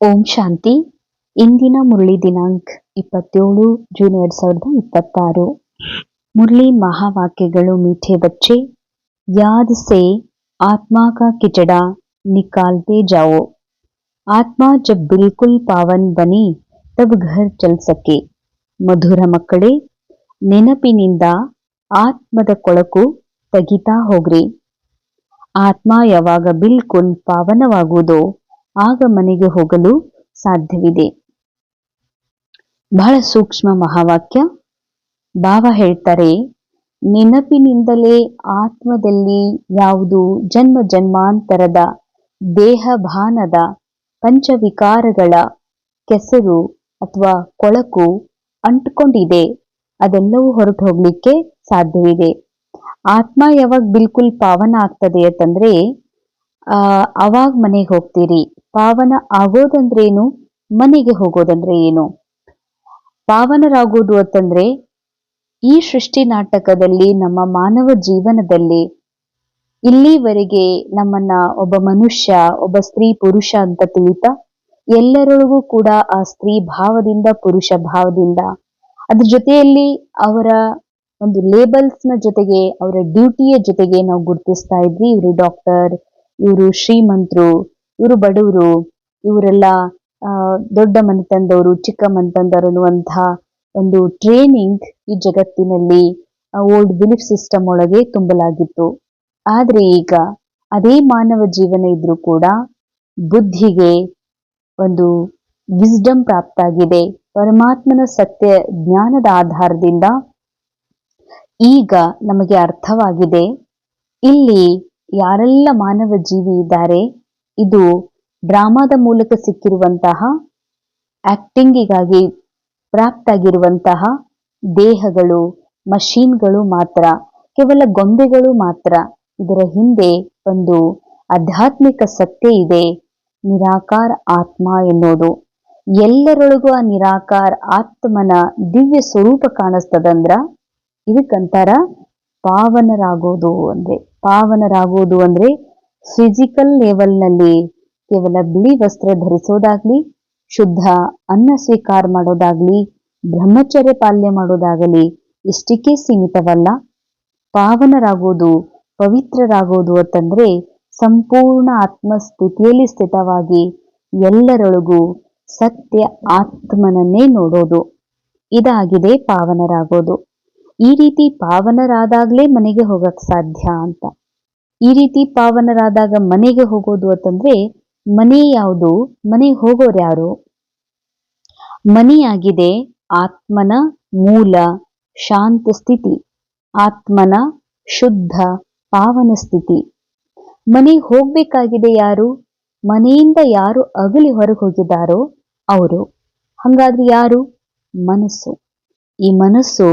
ಓಂ ಶಾಂತಿ. ಇಂದಿನ ಮುರಳಿ ದಿನಾಂಕ 27 ಜೂನ್ 2026. मुरली महावाक्यಗಳು मीठे बच्चे, याद से आत्मा का किचड़ा निकालते जाओ. आत्मा जब बिल्कुल पावन बनी तब घर चल सके. ಮಧುರ ಮಕ್ಕಳೇ, ನೆನಪಿನಿಂದ ಆತ್ಮದ ಕೊಳಕು ತೆಗಿತಾ ಹೋಗ್ರಿ. ಆತ್ಮ ಯಾವಾಗ ಬಿಲ್ಕುಲ್ ಪಾವನವಾಗುವುದೋ ಆಗ ಮನೆಗೆ ಹೋಗಲು ಸಾಧ್ಯವಿದೆ. ಬಹಳ ಸೂಕ್ಷ್ಮ ಮಹಾವಾಕ್ಯ. ಬಾಬಾ ಹೇಳ್ತಾರೆ, ನೆನಪಿನಿಂದಲೇ ಆತ್ಮದಲ್ಲಿ ಯಾವುದು ಜನ್ಮ ಜನ್ಮಾಂತರದ ದೇಹಭಾನದ ಪಂಚವಿಕಾರಗಳ ಕೆಸರು ಅಥವಾ ಕೊಳಕು ಅಂಟ್ಕೊಂಡಿದೆ, ಅದೆಲ್ಲವೂ ಹೊರಟು ಹೋಗ್ಲಿಕ್ಕೆ ಸಾಧ್ಯವಿದೆ. ಆತ್ಮ ಯಾವಾಗ ಬಿಲ್ಕುಲ್ ಪಾವನ ಆಗ್ತದೆ ಅಂತಂದ್ರೆ ಅವಾಗ ಮನೆಗೆ ಹೋಗ್ತೀರಿ. ಪಾವನ ಆಗೋದಂದ್ರೇನು, ಮನೆಗೆ ಹೋಗೋದಂದ್ರೆ ಏನು? ಪಾವನರಾಗೋದು ಅಂತಂದ್ರೆ ಈ ಸೃಷ್ಟಿ ನಾಟಕದಲ್ಲಿ ನಮ್ಮ ಮಾನವ ಜೀವನದಲ್ಲಿ ಇಲ್ಲಿವರೆಗೆ ನಮ್ಮನ್ನ ಒಬ್ಬ ಮನುಷ್ಯ, ಒಬ್ಬ ಸ್ತ್ರೀ, ಪುರುಷ ಅಂತ ತಿಳಿತಾ ಎಲ್ಲರೊಳಗೂ ಕೂಡ ಆ ಸ್ತ್ರೀ ಭಾವದಿಂದ, ಪುರುಷ ಭಾವದಿಂದ, ಅದ್ರ ಜೊತೆಯಲ್ಲಿ ಅವರ ಒಂದು ಲೇಬಲ್ಸ್ ನ ಜೊತೆಗೆ, ಅವರ ಡ್ಯೂಟಿಯ ಜೊತೆಗೆ ನಾವು ಗುರುತಿಸ್ತಾ ಇದ್ವಿ. ಇವರು ಡಾಕ್ಟರ್, ಇವರು ಶ್ರೀಮಂತರು, ಇವರು ಬಡವರು, ಇವರೆಲ್ಲ ದೊಡ್ಡ ಮನೆತನದವರು, ಚಿಕ್ಕ ಮನೆತನದವರು ಅನ್ನುವಂತಹ ಒಂದು ಟ್ರೈನಿಂಗ್ ಈ ಜಗತ್ತಿನಲ್ಲಿ ಓಲ್ಡ್ ಬಿಲೀಫ್ ಸಿಸ್ಟಮ್ ಒಳಗೆ ತುಂಬಲಾಗಿತ್ತು. ಆದ್ರೆ ಈಗ ಅದೇ ಮಾನವ ಜೀವನ ಇದ್ರೂ ಕೂಡ ಬುದ್ಧಿಗೆ ಒಂದು ವಿಸ್ಡಮ್ ಪ್ರಾಪ್ತ ಆಗಿದೆ. ಪರಮಾತ್ಮನ ಸತ್ಯ ಜ್ಞಾನದ ಆಧಾರದಿಂದ ಈಗ ನಮಗೆ ಅರ್ಥವಾಗಿದೆ, ಇಲ್ಲಿ ಯಾರೆಲ್ಲ ಮಾನವ ಜೀವಿ ಇದ್ದಾರೆ, ಇದು ಡ್ರಾಮಾದ ಮೂಲಕ ಸಿಕ್ಕಿರುವಂತಹ ಆಕ್ಟಿಂಗಿಗಾಗಿ ಪ್ರಾಪ್ತಾಗಿರುವಂತಹ ದೇಹಗಳು, ಮಷೀನ್ಗಳು ಮಾತ್ರ, ಕೇವಲ ಗೊಂಬೆಗಳು ಮಾತ್ರ. ಇದರ ಹಿಂದೆ ಒಂದು ಆಧ್ಯಾತ್ಮಿಕ ಸತ್ಯ ಇದೆ, ನಿರಾಕಾರ ಆತ್ಮ ಎನ್ನುವುದು. ಎಲ್ಲರೊಳಗೂ ಆ ನಿರಾಕಾರ ಆತ್ಮನ ದಿವ್ಯ ಸ್ವರೂಪ ಕಾಣಿಸ್ತದಂದ್ರ ಇದಕ್ಕಂತಾರ ಪಾವನರಾಗೋದು ಅಂದ್ರೆ. ಪಾವನರಾಗೋದು ಅಂದ್ರೆ ಫಿಸಿಕಲ್ ಲೆವೆಲ್ನಲ್ಲಿ ಕೇವಲ ಬಿಳಿ ವಸ್ತ್ರ ಧರಿಸೋದಾಗ್ಲಿ, ಶುದ್ಧ ಅನ್ನ ಸ್ವೀಕಾರ ಮಾಡೋದಾಗ್ಲಿ, ಬ್ರಹ್ಮಚರ್ಯ ಪಾಲನೆ ಮಾಡೋದಾಗಲಿ ಇಷ್ಟಕ್ಕೆ ಸೀಮಿತವಲ್ಲ. ಪಾವನರಾಗೋದು, ಪವಿತ್ರರಾಗೋದು ಅಂತಂದ್ರೆ ಸಂಪೂರ್ಣ ಆತ್ಮಸ್ಥಿತಿಯಲ್ಲಿ ಸ್ಥಿತವಾಗಿ ಎಲ್ಲರೊಳಗೂ ಸತ್ಯ ಆತ್ಮನನ್ನೇ ನೋಡೋದು. ಇದಾಗಿದೆ ಪಾವನರಾಗೋದು. ಈ ರೀತಿ ಪಾವನರಾದಾಗ್ಲೇ ಮನೆಗೆ ಹೋಗಕ್ ಸಾಧ್ಯ ಅಂತ. ಈ ರೀತಿ ಪಾವನರಾದಾಗ ಮನೆಗೆ ಹೋಗೋದು ಅಂತಂದ್ರೆ ಮನೆ ಯಾವುದು, ಮನೆಗೆ ಹೋಗೋರು ಯಾರು? ಮನೆಯಾಗಿದೆ ಆತ್ಮನ ಮೂಲ ಶಾಂತ ಸ್ಥಿತಿ, ಆತ್ಮನ ಶುದ್ಧ ಪಾವನ ಸ್ಥಿತಿ. ಮನೆಗೆ ಹೋಗ್ಬೇಕಾಗಿದೆ ಯಾರು? ಮನೆಯಿಂದ ಯಾರು ಅಗಲಿ ಹೊರಗೆ ಹೋಗಿದ್ದಾರೋ ಅವರು. ಹಂಗಾದ್ರೆ ಯಾರು? ಮನಸ್ಸು. ಈ ಮನಸ್ಸು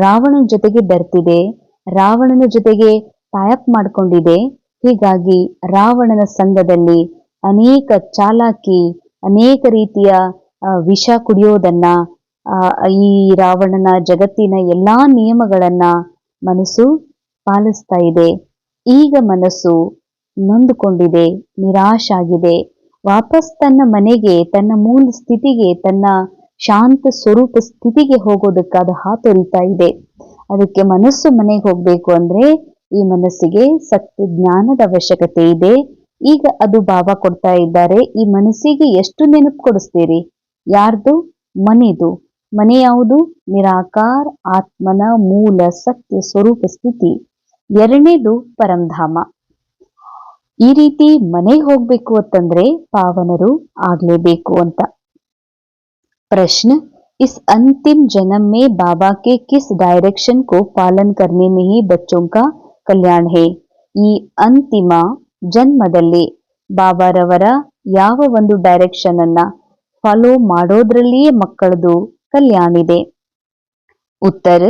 ರಾವಣನ ಜೊತೆಗೆ ಬೆರ್ತಿದೆ, ರಾವಣನ ಜೊತೆಗೆ ಟೈಅಪ್ ಮಾಡ್ಕೊಂಡಿದೆ. ಹೀಗಾಗಿ ರಾವಣನ ಸಂಘದಲ್ಲಿ ಅನೇಕ ಚಾಲಾಕಿ, ಅನೇಕ ರೀತಿಯ ವಿಷ ಕುಡಿಯೋದನ್ನ, ಈ ರಾವಣನ ಜಗತ್ತಿನ ಎಲ್ಲಾ ನಿಯಮಗಳನ್ನ ಮನಸ್ಸು ಪಾಲಿಸ್ತಾ ಇದೆ. ಈಗ ಮನಸ್ಸು ನೊಂದುಕೊಂಡಿದೆ, ನಿರಾಶಾಗಿದೆ. ವಾಪಸ್ ತನ್ನ ಮನೆಗೆ, ತನ್ನ ಮೂಲ ಸ್ಥಿತಿಗೆ, ತನ್ನ ಶಾಂತ ಸ್ವರೂಪ ಸ್ಥಿತಿಗೆ ಹೋಗೋದಕ್ಕಾದ ಹಾತೊರಿತಾ ಇದೆ. ಅದಕ್ಕೆ ಮನಸ್ಸು ಮನೆಗೆ ಹೋಗ್ಬೇಕು ಅಂದ್ರೆ ಈ ಮನಸ್ಸಿಗೆ ಸತ್ಯ ಜ್ಞಾನದ ಅವಶ್ಯಕತೆ ಇದೆ. ಈಗ ಅದು ಬಾಬಾ ಕೊಡ್ತಾ ಇದ್ದಾರೆ. ಈ ಮನಸ್ಸಿಗೆ ಎಷ್ಟು ನೆನಪು ಕೊಡಿಸ್ತೀರಿ? ಯಾರ್ದು? ಮನೆದು. ಮನೆ ಯಾವುದು? ನಿರಾಕಾರ ಆತ್ಮನ ಮೂಲ ಸತ್ಯ ಸ್ವರೂಪ ಸ್ಥಿತಿ. ಎರಡನೇದು ಪರಂಧಾಮ. ಈ ರೀತಿ ಮನೆಗೆ ಹೋಗ್ಬೇಕು ಅಂತಂದ್ರೆ ಪಾವನರು ಆಗ್ಲೇಬೇಕು ಅಂತ. प्रश्न, इस अंतिम जन्म में बाबा के किस डायरेक्शन को पालन करने में ही बच्चों का कल्याण है? ಈ ಅಂತಿಮ ಜನ್ಮದಲ್ಲಿ ಬಾಬಾರವರ ಯಾವ ಒಂದು ಡೈರೆಕ್ಷನ್ ಅನ್ನ ಫಾಲೋ ಮಾಡೋದ್ರಲ್ಲಿಯೇ ಮಕ್ಕಳದು ಕಲ್ಯಾಣ ಇದೆ. ಉತ್ತರ,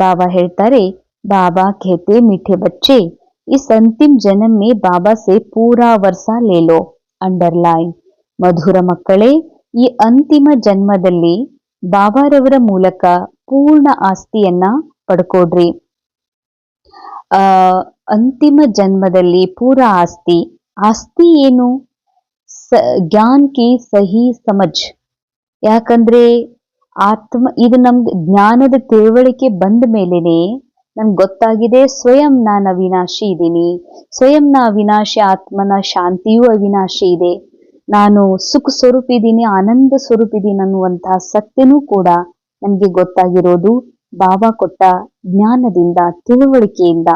ಬಾಬಾ ಹೇಳ್ತಾರೆ, ಬಾಬಾ कहते मीठे बच्चे, इस अंतिम जन्म में बाबा से पूरा वर्षा ले लो. ಅಂಡರ್ಲೈನ್. ಮಧುರ ಮಕ್ಕಳೇ, ಈ ಅಂತಿಮ ಜನ್ಮದಲ್ಲಿ ಬಾಬಾರವರ ಮೂಲಕ ಪೂರ್ಣ ಆಸ್ತಿಯನ್ನ ಪಡ್ಕೊಡ್ರಿ. ಅಂತಿಮ ಜನ್ಮದಲ್ಲಿ ಪೂರ ಆಸ್ತಿ. ಆಸ್ತಿ ಏನು? ಜ್ಞಾನ್ ಕಿ ಸಹಿ ಸಮಜ್. ಯಾಕಂದ್ರೆ ಇದು ನಮ್ಗೆ ಜ್ಞಾನದ ತಿಳುವಳಿಕೆ ಬಂದ ಮೇಲೇನೆ ನಮ್ಗೆ ಗೊತ್ತಾಗಿದೆ ಸ್ವಯಂ ನಾನು ಅವಿನಾಶಿ ಇದ್ದೀನಿ, ಸ್ವಯಂ ನಾ ಅವಿನಾಶಿ ಆತ್ಮನ ಶಾಂತಿಯೂ ಅವಿನಾಶಿ ಇದೆ, ನಾನು ಸುಖ ಸ್ವರೂಪ ಇದ್ದೀನಿ, ಆನಂದ ಸ್ವರೂಪ ಇದ್ದೀನಿ ಅನ್ನುವಂತಹ ಸತ್ಯನೂ ಕೂಡ ನನಗೆ ಗೊತ್ತಾಗಿರೋದು ಬಾಬಾ ಕೊಟ್ಟ ಜ್ಞಾನದಿಂದ, ತಿಳುವಳಿಕೆಯಿಂದ.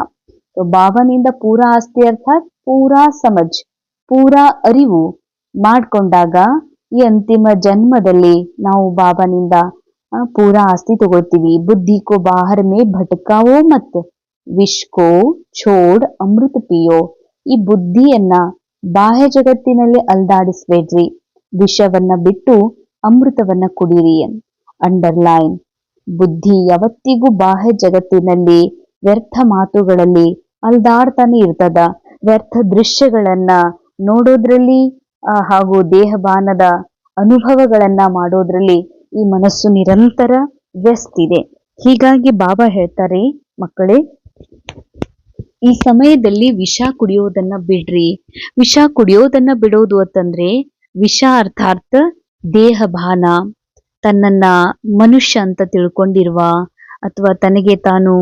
ಬಾಬಾನಿಂದ ಪೂರಾ ಆಸ್ತಿ ಅರ್ಥಾತ್ ಪೂರಾ ಸಮಜ್, ಪೂರಾ ಅರಿವು ಮಾಡ್ಕೊಂಡಾಗ ಈ ಅಂತಿಮ ಜನ್ಮದಲ್ಲಿ ನಾವು ಬಾಬಾನಿಂದ ಪೂರಾ ಆಸ್ತಿ ತಗೊಳ್ತೀವಿ. ಬುದ್ಧಿ ಕೋ ಬಾಹರ್ ಮೇ ಭಟಕಾವೋ ಮತ್, ವಿಶ್ ಕೋ ಛೋಡ್ ಅಮೃತ ಪಿಯೋ. ಈ ಬುದ್ಧಿಯನ್ನ ಬಾಹ್ಯ ಜಗತ್ತಿನಲ್ಲಿ ಅಲ್ದಾಡಿಸ್ಬೇಡ್ರಿ, ವಿಷವನ್ನ ಬಿಟ್ಟು ಅಮೃತವನ್ನ ಕುಡೀರಿ. ಅಂಡರ್ಲೈನ್, ಬುದ್ಧಿ ಯಾವತ್ತಿಗೂ ಬಾಹ್ಯ ಜಗತ್ತಿನಲ್ಲಿ ವ್ಯರ್ಥ ಮಾತುಗಳಲ್ಲಿ ಅಲ್ದಾಡ್ತಾನೆ ಇರ್ತದ. ವ್ಯರ್ಥ ದೃಶ್ಯಗಳನ್ನ ನೋಡೋದ್ರಲ್ಲಿ ಹಾಗೂ ದೇಹಭಾನದ ಅನುಭವಗಳನ್ನ ಮಾಡೋದ್ರಲ್ಲಿ ಈ ಮನಸ್ಸು ನಿರಂತರ ವ್ಯಸ್ತಿದೆ. ಹೀಗಾಗಿ ಬಾಬಾ ಹೇಳ್ತಾರೆ, ಮಕ್ಕಳೇ ಈ ಸಮಯದಲ್ಲಿ ವಿಷ ಕುಡಿಯೋದನ್ನ ಬಿಡ್ರಿ. ವಿಷ ಕುಡಿಯೋದನ್ನ ಬಿಡೋದು ಅಂತಂದ್ರೆ, ವಿಷ ಅರ್ಥಾತ್ ದೇಹಭಾನ, ತನ್ನನ್ನ ಮನುಷ್ಯ ಅಂತ ತಿಳ್ಕೊಂಡಿರುವ ಅಥವಾ ತನಗೆ ತಾನು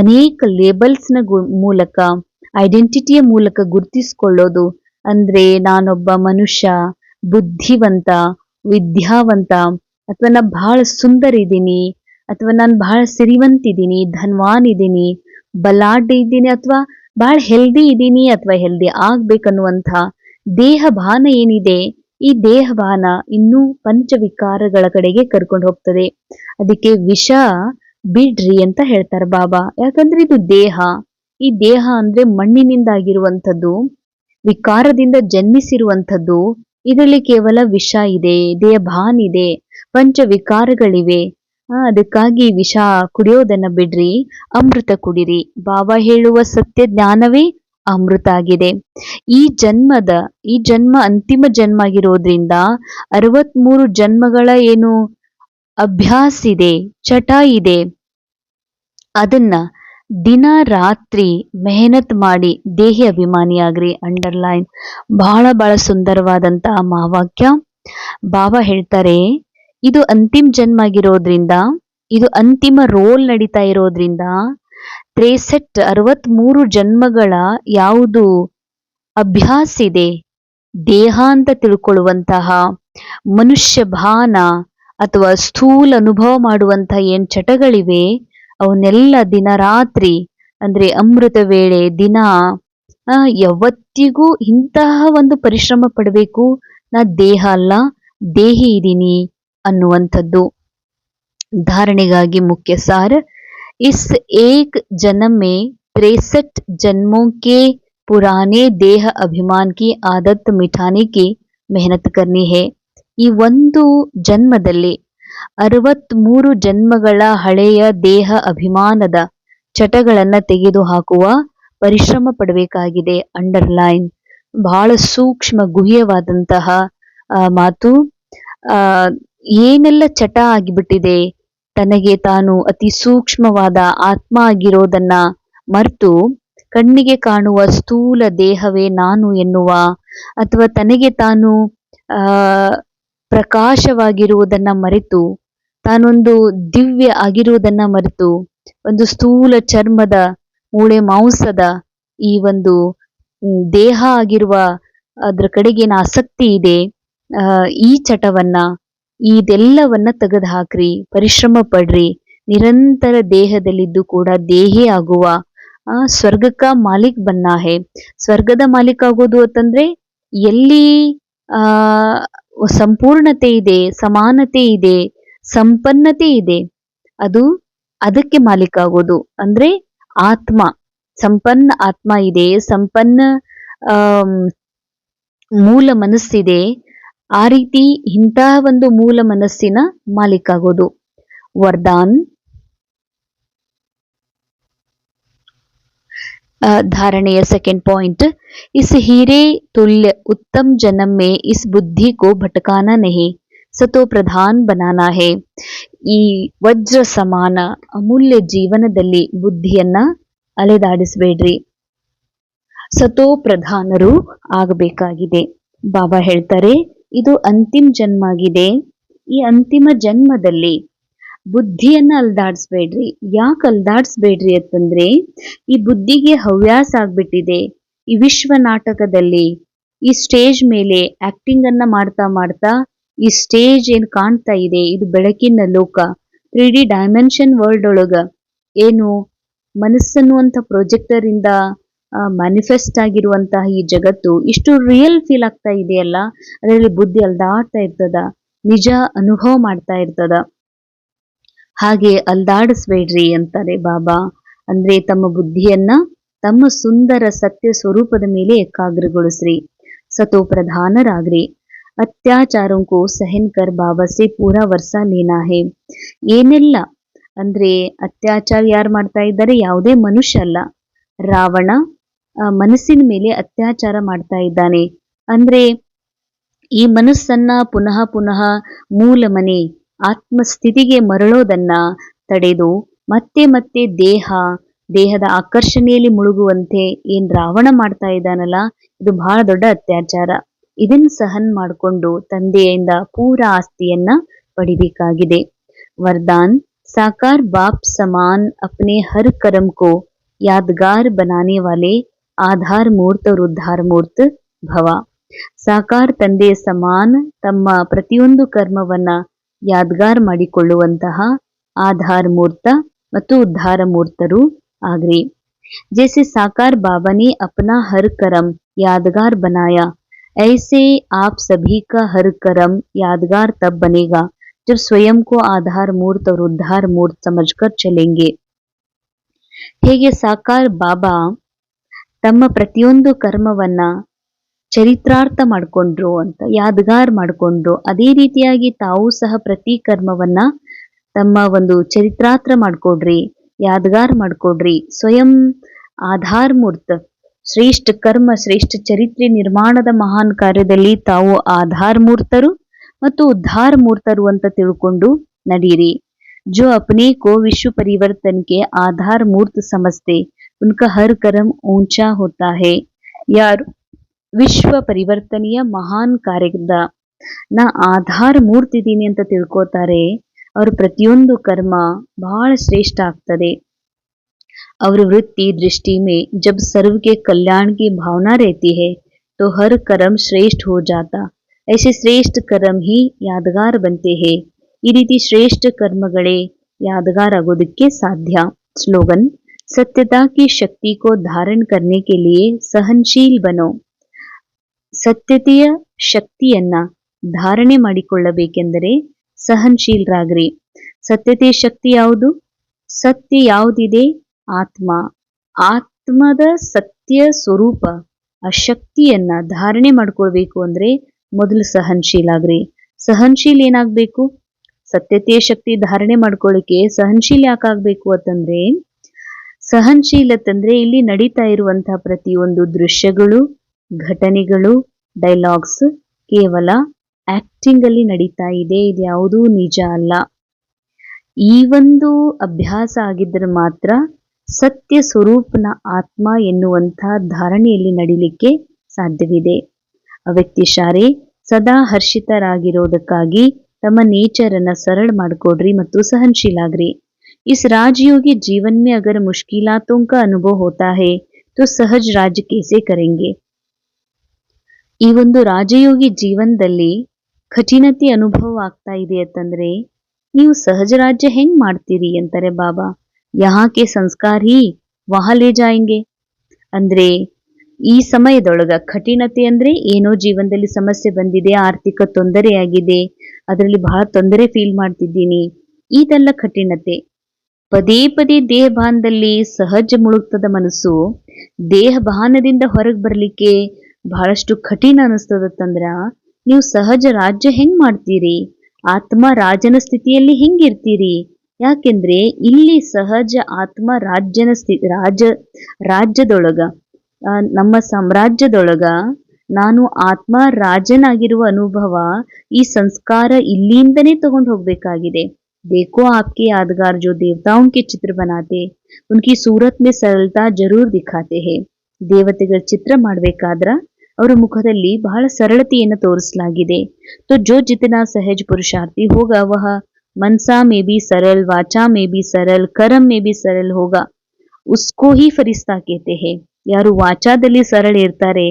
ಅನೇಕ ಲೇಬಲ್ಸ್ನ ಮೂಲಕ, ಐಡೆಂಟಿಟಿಯ ಮೂಲಕ ಗುರುತಿಸಿಕೊಳ್ಳೋದು. ಅಂದ್ರೆ ನಾನೊಬ್ಬ ಮನುಷ್ಯ, ಬುದ್ಧಿವಂತ, ವಿದ್ಯಾವಂತ, ಅಥವಾ ನಾ ಬಹಳ ಸುಂದರ ಇದ್ದೀನಿ, ಅಥವಾ ನಾನು ಬಹಳ ಸಿರಿವಂತಿದ್ದೀನಿ, ಧನ್ವಾನ್ ಇದ್ದೀನಿ, ಬಲಾಢ್ಯ ಇದ್ದೀನಿ, ಅಥವಾ ಬಹಳ ಹೆಲ್ದಿ ಇದ್ದೀನಿ, ಅಥವಾ ಹೆಲ್ದಿ ಆಗ್ಬೇಕನ್ನುವಂಥ ದೇಹಭಾನ ಏನಿದೆ, ಈ ದೇಹಭಾನ ಇನ್ನೂ ಪಂಚವಿಕಾರಗಳ ಕಡೆಗೆ ಕರ್ಕೊಂಡು ಹೋಗ್ತದೆ. ಅದಕ್ಕೆ ವಿಷ ಬಿಡ್ರಿ ಅಂತ ಹೇಳ್ತಾರೆ ಬಾಬಾ. ಯಾಕಂದ್ರೆ ಇದು ದೇಹ. ಈ ದೇಹ ಅಂದ್ರೆ ಮಣ್ಣಿನಿಂದಾಗಿರುವಂಥದ್ದು, ವಿಕಾರದಿಂದ ಜನ್ಮಿಸಿರುವಂಥದ್ದು. ಇದರಲ್ಲಿ ಕೇವಲ ವಿಷ ಇದೆ, ದೇಹಭಾನ್ ಇದೆ, ಪಂಚವಿಕಾರಗಳಿವೆ. ಅದಕ್ಕಾಗಿ ವಿಷ ಕುಡಿಯೋದನ್ನ ಬಿಡ್ರಿ, ಅಮೃತ ಕುಡಿರಿ. ಬಾಬಾ ಹೇಳುವ ಸತ್ಯ ಜ್ಞಾನವೇ ಅಮೃತ ಆಗಿದೆ. ಈ ಜನ್ಮ ಅಂತಿಮ ಜನ್ಮ ಆಗಿರೋದ್ರಿಂದ 63 ಜನ್ಮಗಳ ಏನು ಅಭ್ಯಾಸ ಇದೆ, ಚಟ ಇದೆ, ಅದನ್ನ ದಿನ ರಾತ್ರಿ ಮೆಹನತ್ ಮಾಡಿ ದೇಹಿ ಅಭಿಮಾನಿಯಾಗ್ರಿ. ಅಂಡರ್ಲೈನ್, ಬಹಳ ಸುಂದರವಾದಂತಹ ಮಹಾವಾಕ್ಯ. ಬಾಬಾ ಹೇಳ್ತಾರೆ, ಇದು ಅಂತಿಮ ಜನ್ಮ ಆಗಿರೋದ್ರಿಂದ, ಇದು ಅಂತಿಮ ರೋಲ್ ನಡೀತಾ ಇರೋದ್ರಿಂದ 63 ಜನ್ಮಗಳ ಯಾವುದು ಅಭ್ಯಾಸ ಇದೆ, ದೇಹ ಅಂತ ತಿಳ್ಕೊಳ್ಳುವಂತಹ ಮನುಷ್ಯ ಭಾನ ಅಥವಾ ಸ್ಥೂಲ ಅನುಭವ ಮಾಡುವಂತಹ ಏನ್ ಚಟಗಳಿವೆ, ಅವನ್ನೆಲ್ಲ ದಿನ ರಾತ್ರಿ ಅಂದ್ರೆ ಅಮೃತ ವೇಳೆ ದಿನ ಯಾವತ್ತಿಗೂ ಇಂತಹ ಒಂದು ಪರಿಶ್ರಮ ಪಡಬೇಕು. ನಾ ದೇಹ ಅಲ್ಲ, ದೇಹಿ ಇದ್ದೀನಿ ಅನ್ನುವಂಥದ್ದು. ಧಾರಣೆಗಾಗಿ ಮುಖ್ಯ ಸಾರ, ಇಸ್ ಏಕ್ ಜನ್ಮ ಮೇ 63 ಜನ್ಮೋं के पुराने ದೇಹ ಅಭಿಮಾನ್ ಕಿ ಆದತ್ ಮಿಠಾನೆ ಕಿ ಮೆಹನತ್ ಕರ್ನಿ ಹೇ. ಈ ಒಂದು ಜನ್ಮದಲ್ಲಿ 63 ಜನ್ಮಗಳ ಹಳೆಯ ದೇಹ ಅಭಿಮಾನದ ಚಟಗಳನ್ನ ತೆಗೆದುಹಾಕುವ ಪರಿಶ್ರಮ ಪಡಬೇಕಾಗಿದೆ. ಅಂಡರ್ಲೈನ್, ಬಹಳ ಸೂಕ್ಷ್ಮ ಗುಹ್ಯವಾದಂತಹ ಮಾತು. ಏನೆಲ್ಲ ಚಟ ಆಗಿಬಿಟ್ಟಿದೆ, ತನಗೆ ತಾನು ಅತಿ ಸೂಕ್ಷ್ಮವಾದ ಆತ್ಮ ಆಗಿರೋದನ್ನ ಮರೆತು ಕಣ್ಣಿಗೆ ಕಾಣುವ ಸ್ಥೂಲ ದೇಹವೇ ನಾನು ಎನ್ನುವ, ಅಥವಾ ತನಗೆ ತಾನು ಪ್ರಕಾಶವಾಗಿರುವುದನ್ನ ಮರೆತು, ತಾನೊಂದು ದಿವ್ಯ ಆಗಿರುವುದನ್ನ ಮರೆತು, ಒಂದು ಸ್ಥೂಲ ಚರ್ಮದ ಮೂಳೆ ಮಾಂಸದ ಈ ಒಂದು ದೇಹ ಆಗಿರುವ ಅದ್ರ ಕಡೆಗೇನು ಆಸಕ್ತಿ ಇದೆ, ಈ ಚಟವನ್ನ, ಇದೆಲ್ಲವನ್ನ ತೆಗೆದು ಹಾಕ್ರಿ, ಪರಿಶ್ರಮ ಪಡ್ರಿ. ನಿರಂತರ ದೇಹದಲ್ಲಿದ್ದು ಕೂಡ ದೇಹಿ ಆಗುವ ಸ್ವರ್ಗಕ್ಕ ಮಾಲೀಕ್ ಬನ್ನ ಹೇ. ಸ್ವರ್ಗದ ಮಾಲೀಕ ಆಗೋದು ಅಂತಂದ್ರೆ ಎಲ್ಲಿ ಸಂಪೂರ್ಣತೆ ಇದೆ, ಸಮಾನತೆ ಇದೆ, ಸಂಪನ್ನತೆ ಇದೆ, ಅದಕ್ಕೆ ಮಾಲೀಕ ಆಗೋದು. ಅಂದ್ರೆ ಆತ್ಮ, ಸಂಪನ್ನ ಆತ್ಮ ಇದೆ, ಸಂಪನ್ನ ಮೂಲ ಮನಸ್ಸಿದೆ. ಆ ರೀತಿ ಇಂತಹ ಒಂದು ಮೂಲ ಮನಸ್ಸಿನ ಮಾಲೀಕ ಆಗೋದು. ವರದಾನ್, धारणेय सेकेंड पॉइंट, इस हीरे तुल्य उत्तम जन्म में इस बुद्धि को भटकाना नहीं, सतो प्रधान बनाना है. ಈ ವಜ್ರ ಸಮಾನ ಅಮೂಲ್ಯ ಜೀವನದಲ್ಲಿ ಬುದ್ಧಿಯನ್ನ ಅಲೆದಾಡಿಸಬೇಡ್ರಿ, ಸತೋ ಪ್ರಧಾನರು ಆಗಬೇಕಾಗಿದೆ. ಬಾಬಾ ಹೇಳ್ತಾರೆ, ಇದು ಅಂತಿಮ ಜನ್ಮ ಆಗಿದೆ. ಈ ಅಂತಿಮ ಜನ್ಮದಲ್ಲಿ ಬುದ್ಧಿಯನ್ನ ಅಲ್ದಾಡ್ಸ್ಬೇಡ್ರಿ. ಯಾಕೆ ಅಲ್ದಾಡ್ಸ್ಬೇಡ್ರಿ ಅಂತಂದ್ರೆ, ಈ ಬುದ್ಧಿಗೆ ಹವ್ಯಾಸ ಆಗ್ಬಿಟ್ಟಿದೆ. ಈ ವಿಶ್ವ ನಾಟಕದಲ್ಲಿ ಈ ಸ್ಟೇಜ್ ಮೇಲೆ ಆಕ್ಟಿಂಗ್ ಅನ್ನ ಮಾಡ್ತಾ ಮಾಡ್ತಾ ಈ ಸ್ಟೇಜ್ ಏನ್ ಕಾಣ್ತಾ ಇದೆ, ಇದು ಬೆಳಕಿನ ಲೋಕ. 3D ಡೈಮೆನ್ಷನ್ ವರ್ಲ್ಡ್ ಒಳಗ ಏನು ಮನಸ್ಸನ್ನುವಂತ ಪ್ರೊಜೆಕ್ಟರ್ ಇಂದ ಮ್ಯಾನಿಫೆಸ್ಟ್ ಆಗಿರುವಂತಹ ಈ ಜಗತ್ತು ಇಷ್ಟು ರಿಯಲ್ ಫೀಲ್ ಆಗ್ತಾ ಇದೆಯಲ್ಲ, ಅದರಲ್ಲಿ ಬುದ್ಧಿ ಅಲ್ದಾಡ್ತಾ ಇರ್ತದ, ನಿಜ ಅನುಭವ ಮಾಡ್ತಾ ಇರ್ತದ. ಹಾಗೆ ಅಲ್ದಾಡಿಸ್ಬೇಡ್ರಿ ಅಂತಾರೆ ಬಾಬಾ. ಅಂದ್ರೆ ತಮ್ಮ ಬುದ್ಧಿಯನ್ನ ತಮ್ಮ ಸುಂದರ ಸತ್ಯ ಸ್ವರೂಪದ ಮೇಲೆ ಏಕಾಗ್ರಗೊಳಿಸ್ರಿ, ಸತೋ ಪ್ರಧಾನರಾಗ್ರಿ. ಅತ್ಯಾಚಾರೋं को सहन कर बाबा से पूरा वर्षा लेना है. ಏನೆಲ್ಲ ಅಂದ್ರೆ ಅತ್ಯಾಚಾರ ಯಾರು ಮಾಡ್ತಾ ಇದ್ದಾರೆ? ಯಾವುದೇ ಮನುಷ್ಯ ಅಲ್ಲ, ರಾವಣ ಮನಸ್ಸಿನ ಮೇಲೆ ಅತ್ಯಾಚಾರ ಮಾಡ್ತಾ ಇದ್ದಾನೆ. ಅಂದ್ರೆ ಈ ಮನಸ್ಸನ್ನ ಪುನಃ ಪುನಃ ಮೂಲ ಮನೆ ಆತ್ಮಸ್ಥಿತಿಗೆ ಮರಳೋದನ್ನ ತಡೆದು ಮತ್ತೆ ಮತ್ತೆ ದೇಹದ ಆಕರ್ಷಣೆಯಲ್ಲಿ ಮುಳುಗುವಂತೆ ಏನ್ ರಾವಣ ಮಾಡ್ತಾ ಇದ್ದಾನಲ್ಲ, ಇದು ಬಹಳ ದೊಡ್ಡ ಅತ್ಯಾಚಾರ. ಇದನ್ನ ಸಹನ್ ಮಾಡಿಕೊಂಡು ತಂದೆಯಿಂದ ಪೂರ ಆಸ್ತಿಯನ್ನ ಪಡಿಬೇಕಾಗಿದೆ. वरदान साकार बाप समान अपने हर कर्म को यादगार बनाने वाले आधार मूर्त और उद्धार मूर्त भव. ಸಾಕಾರ ತಂದೆ ಸಮಾನ ತಮ್ಮ ಪ್ರತಿಯೊಂದು ಕರ್ಮವನ್ನ ಯಾದ್ಗಾರ್ ಮಾಡಿಕೊಳ್ಳುವಂತಹ ಆಧಾರ ಮೂರ್ತ ಮತ್ತು ಉದ್ಧಾರ ಮೂರ್ತರು ಆಗ್ರಿ. जैसे साकार बाबा ने अपना हर कर्म यादगार बनाया, ऐसे आप सभी का हर कर्म यादगार तब बनेगा जब स्वयं को आधार मूर्त और उद्धार मूर्त समझकर चलेंगे. ಹೇಗೆ ಸಾಕಾರ ಬಾಬಾ ತಮ್ಮ ಪ್ರತಿಯೊಂದು ಕರ್ಮವನ್ನ ಚರಿತ್ರಾರ್ಥ ಮಾಡ್ಕೊಂಡ್ರು ಅಂತ, ಯಾದಗಾರ್ ಮಾಡ್ಕೊಂಡ್ರು, ಅದೇ ರೀತಿಯಾಗಿ ತಾವು ಸಹ ಪ್ರತಿ ಕರ್ಮವನ್ನ ತಮ್ಮ ಒಂದು ಚರಿತ್ರಾರ್ಥ ಮಾಡ್ಕೊಡ್ರಿ, ಯಾದಗಾರ್ ಮಾಡ್ಕೊಡ್ರಿ. ಸ್ವಯಂ ಆಧಾರ ಮೂರ್ತ ಶ್ರೇಷ್ಠ ಕರ್ಮ ಶ್ರೇಷ್ಠ ಚರಿತ್ರೆ ನಿರ್ಮಾಣದ ಮಹಾನ್ ಕಾರ್ಯದಲ್ಲಿ ತಾವು ಆಧಾರ ಮೂರ್ತರು ಮತ್ತು ಉದ್ಧಾರ ಮೂರ್ತರು ಅಂತ ತಿಳ್ಕೊಂಡು ನಡೀರಿ. जो अपने को विश्व परिवर्तन के आधार मूर्त समझते उनका हर कर्म ऊंचा होता है. ಯಾರು ವಿಶ್ವ ಪರಿವರ್ತನೆಯ ಮಹಾನ್ ಕಾರ್ಯದ ನಾ ಆಧಾರ ಮೂರ್ತಿದ್ದೀನಿ ಅಂತ ತಿಳ್ಕೋತಾರೆ, ಅವ್ರ ಪ್ರತಿಯೊಂದು ಕರ್ಮ ಬಹಳ ಶ್ರೇಷ್ಠ ಆಗ್ತದೆ. और वृत्ति दृष्टि में जब सर्व के कल्याण की भावना रहती है तो हर कर्म श्रेष्ठ हो जाता. ऐसे श्रेष्ठ कर्म ही यादगार बनते हैं. ಈ ರೀತಿ ಶ್ರೇಷ್ಠ ಕರ್ಮಗಳೇ यादगार ಆಗೋದಕ್ಕೆ ಸಾಧ್ಯ. ಸ್ಲೋಗನ್ सत्यता की शक्ति को धारण करने के लिए सहनशील बनो. ಸತ್ಯತೆಯ ಶಕ್ತಿಯನ್ನ ಧಾರಣೆ ಮಾಡಿಕೊಳ್ಳಬೇಕೆಂದರೆ ಸಹನಶೀಲರಾಗ್ರಿ. ಸತ್ಯತೆಯ ಶಕ್ತಿ ಯಾವುದು? ಸತ್ಯ ಯಾವುದಿದೆ? ಆತ್ಮ. ಆತ್ಮದ ಸತ್ಯ ಸ್ವರೂಪ, ಆ ಶಕ್ತಿಯನ್ನ ಧಾರಣೆ ಮಾಡ್ಕೊಳ್ಬೇಕು ಅಂದ್ರೆ ಮೊದಲು ಸಹನಶೀಲಾಗ್ರಿ. ಸಹನಶೀಲ ಏನಾಗ್ಬೇಕು? ಸತ್ಯತೆಯ ಶಕ್ತಿ ಧಾರಣೆ ಮಾಡ್ಕೊಳ್ಳಿಕ್ಕೆ ಸಹನಶೀಲ ಯಾಕಾಗ್ಬೇಕು ಅಂತಂದ್ರೆ, ಸಹನಶೀಲತಂದ್ರೆ ಇಲ್ಲಿ ನಡೀತಾ ಇರುವಂತಹ ಪ್ರತಿಯೊಂದು ದೃಶ್ಯಗಳು, ಘಟನೆಗಳು, ಡೈಲಾಗ್ಸ್ ಕೇವಲ ಆಕ್ಟಿಂಗ್ ಅಲ್ಲಿ ನಡೀತಾ ಇದೆ, ಇದ್ಯಾವುದೂ ನಿಜ ಅಲ್ಲ. ಈ ಒಂದು ಅಭ್ಯಾಸ ಆಗಿದ್ರೆ ಮಾತ್ರ ಸತ್ಯ ಸ್ವರೂಪನ ಆತ್ಮ ಎನ್ನುವಂಥ ಧಾರಣೆಯಲ್ಲಿ ನಡಿಲಿಕ್ಕೆ ಸಾಧ್ಯವಿದೆ. ಅವ್ಯಕ್ತಿಶಾರೆ ಸದಾ ಹರ್ಷಿತರಾಗಿರೋದಕ್ಕಾಗಿ ತಮ್ಮ ನೇಚರ್ ಅನ್ನ ಸರಳ ಮಾಡ್ಕೊಡ್ರಿ ಮತ್ತು ಸಹನಶೀಲಾಗ್ರಿ. इस राजयोगी जीवन में अगर मुश्किलातों का अनुभव होता है तो सहज राज्य कैसे करेंगे. ಈ ಒಂದು ರಾಜಯೋಗಿ ಜೀವನದಲ್ಲಿ ಕಠಿಣತೆ ಅನುಭವ ಆಗ್ತಾ ಇದೆ ಅಂತಂದ್ರೆ ನೀವು ಸಹಜ ರಾಜ್ಯ ಹೆಂಗ್ ಮಾಡ್ತೀರಿ ಅಂತಾರೆ ಬಾಬಾ. ಯಹಾ ಕೆ ಸಂಸ್ಕಾರ ಹಿ ವಹಾ ಲೇ ಜಾಯೆಂಗೆ. ಅಂದ್ರೆ ಈ ಸಮಯದೊಳಗ ಕಠಿಣತೆ ಅಂದ್ರೆ ಏನೋ ಜೀವನದಲ್ಲಿ ಸಮಸ್ಯೆ ಬಂದಿದೆ, ಆರ್ಥಿಕ ತೊಂದರೆಯಾಗಿದೆ, ಅದರಲ್ಲಿ ಬಹಳ ತೊಂದರೆ ಫೀಲ್ ಮಾಡ್ತಿದ್ದೀನಿ, ಇದೆಲ್ಲ ಕಠಿಣತೆ. ಪದೇ ಪದೇ ದೇಹ ಭಾನದಲ್ಲಿ ಸಹಜ ಮುಳುಗ್ತದ ಮನಸ್ಸು. ದೇಹ ಭಾನದಿಂದ ಹೊರಗೆ ಬರ್ಲಿಕ್ಕೆ ಬಹಳಷ್ಟು ಕಠಿಣ ಅನಿಸ್ತದತ್ತಂದ್ರ ನೀವು ಸಹಜ ರಾಜ್ಯ ಹೆಂಗ್ ಮಾಡ್ತೀರಿ? ಆತ್ಮ ರಾಜನ ಸ್ಥಿತಿಯಲ್ಲಿ ಹೆಂಗಿರ್ತೀರಿ? ಯಾಕೆಂದ್ರೆ ಇಲ್ಲಿ ಸಹಜ ಆತ್ಮ ರಾಜ್ಯನ ರಾಜ್ಯದೊಳಗ, ನಮ್ಮ ಸಾಮ್ರಾಜ್ಯದೊಳಗ ನಾನು ಆತ್ಮ ರಾಜನಾಗಿರುವ ಅನುಭವ, ಈ ಸಂಸ್ಕಾರ ಇಲ್ಲಿಂದನೇ ತಗೊಂಡು ಹೋಗ್ಬೇಕಾಗಿದೆ. देखो आपके यादगार जो देवताओं के चित्र बनाते उनकी सूरत में सरलता जरूर दिखाते हैं. ದೇವತೆಗಳ ಚಿತ್ರ ಮಾಡ್ಬೇಕಾದ್ರ ಅವರ ಮುಖದಲ್ಲಿ ಬಹಳ ಸರಳತೆಯನ್ನು ತೋರಿಸಲಾಗಿದೆ. तो जो जितना सहज पुरुषार्थी होगा वह मनसा में भी सरल, वाचा में भी सरल, कर्म में भी सरल होगा. उसको ही ಫರಿಸ್ತಾ कहते हैं. ಯಾರು ವಾಚಾದಲ್ಲಿ ಸರಳ ಇರ್ತಾರೆ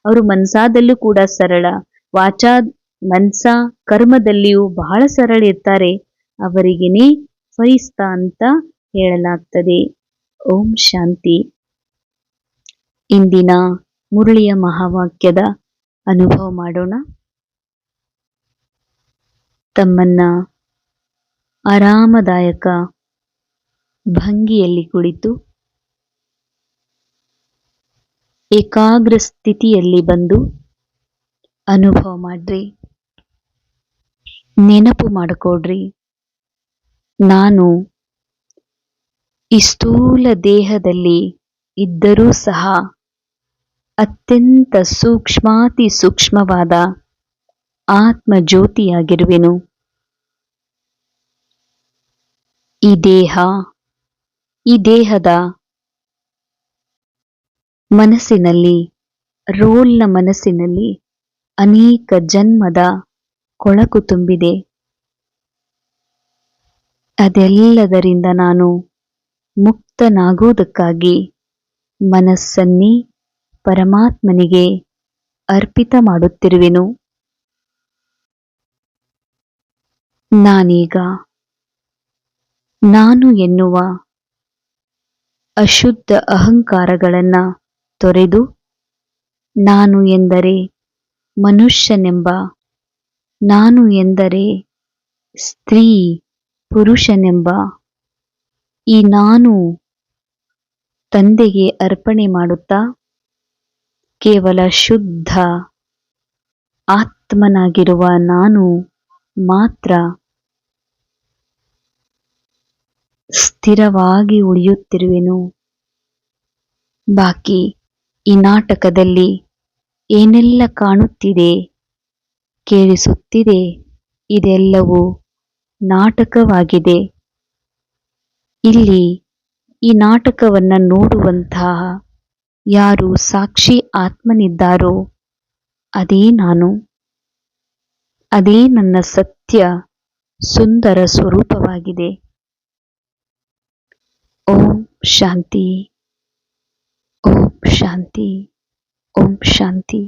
ಅವರು ಮನ್ಸಾದಲ್ಲೂ ಕೂಡ ಸರಳ, ವಾಚಾ ಮನ್ಸ ಕರ್ಮದಲ್ಲಿಯೂ ಬಹಳ ಸರಳ ಇರ್ತಾರೆ, ಅವರಿಗೇನೆ ಫರಿಸ್ತಾ ಅಂತ ಹೇಳಲಾಗ್ತದೆ. ಓಂ ಶಾಂತಿ. ಇಂದಿನ ಮುರಳಿಯ ಮಹಾವಾಕ್ಯದ ಅನುಭವ ಮಾಡೋಣ. ತಮ್ಮನ್ನ ಆರಾಮದಾಯಕ ಭಂಗಿಯಲ್ಲಿ ಕುಳಿತು ಏಕಾಗ್ರ ಸ್ಥಿತಿಯಲ್ಲಿ ಬಂದು ಅನುಭವ ಮಾಡ್ರಿ. ನೆನಪು ಮಾಡಿಕೊಡ್ರಿ, ನಾನು ಈ ಸ್ಥೂಲ ದೇಹದಲ್ಲಿ ಇದ್ದರೂ ಸಹ ಅತ್ಯಂತ ಸೂಕ್ಷ್ಮಾತಿ ಸೂಕ್ಷ್ಮವಾದ ಆತ್ಮ ಜ್ಯೋತಿಯಾಗಿರುವೆನು. ಈ ದೇಹದ ಮನಸ್ಸಿನಲ್ಲಿ, ರೋಲ್ನ ಮನಸ್ಸಿನಲ್ಲಿ ಅನೇಕ ಜನ್ಮದ ಕೊಳಕು ತುಂಬಿದೆ. ಅದೆಲ್ಲದರಿಂದ ನಾನು ಮುಕ್ತನಾಗುವುದಕ್ಕಾಗಿ ಮನಸ್ಸನ್ನೇ ಪರಮಾತ್ಮನಿಗೆ ಅರ್ಪಿತ ಮಾಡುತ್ತಿರುವೆನು. ನಾನೀಗ ನಾನು ಎನ್ನುವ ಅಶುದ್ಧ ಅಹಂಕಾರಗಳನ್ನ ತೊರೆದು ನಾನು ಎಂದರೆ ಮನುಷ್ಯನೆಂಬ, ನಾನು ಎಂದರೆ ಸ್ತ್ರೀ ಪುರುಷನೆಂಬ ಈ ನಾನು ತಂದೆಗೆ ಅರ್ಪಣೆ ಮಾಡುತ್ತಾ ಕೇವಲ ಶುದ್ಧ ಆತ್ಮನಾಗಿರುವ ನಾನು ಮಾತ್ರ ಸ್ಥಿರವಾಗಿ ಉಳಿಯುತ್ತಿರುವೆನು. ಬಾಕಿ ಈ ನಾಟಕದಲ್ಲಿ ಏನೆಲ್ಲ ಕಾಣುತ್ತಿದೆ, ಕೇಳಿಸುತ್ತಿದೆ, ಇದೆಲ್ಲವೂ ನಾಟಕವಾಗಿದೆ. ಇಲ್ಲಿ ಈ ನಾಟಕವನ್ನ ನೋಡುವಂತಹ ಯಾರು ಸಾಕ್ಷಿ ಆತ್ಮನಿದ್ದಾರೋ ಅದೇ ನಾನು, ಅದೇ ನನ್ನ ಸತ್ಯ ಸುಂದರ ಸ್ವರೂಪವಾಗಿದೆ. ಓಂ ಶಾಂತಿ, ಓಂ ಶಾಂತಿ, ಓಂ ಶಾಂತಿ.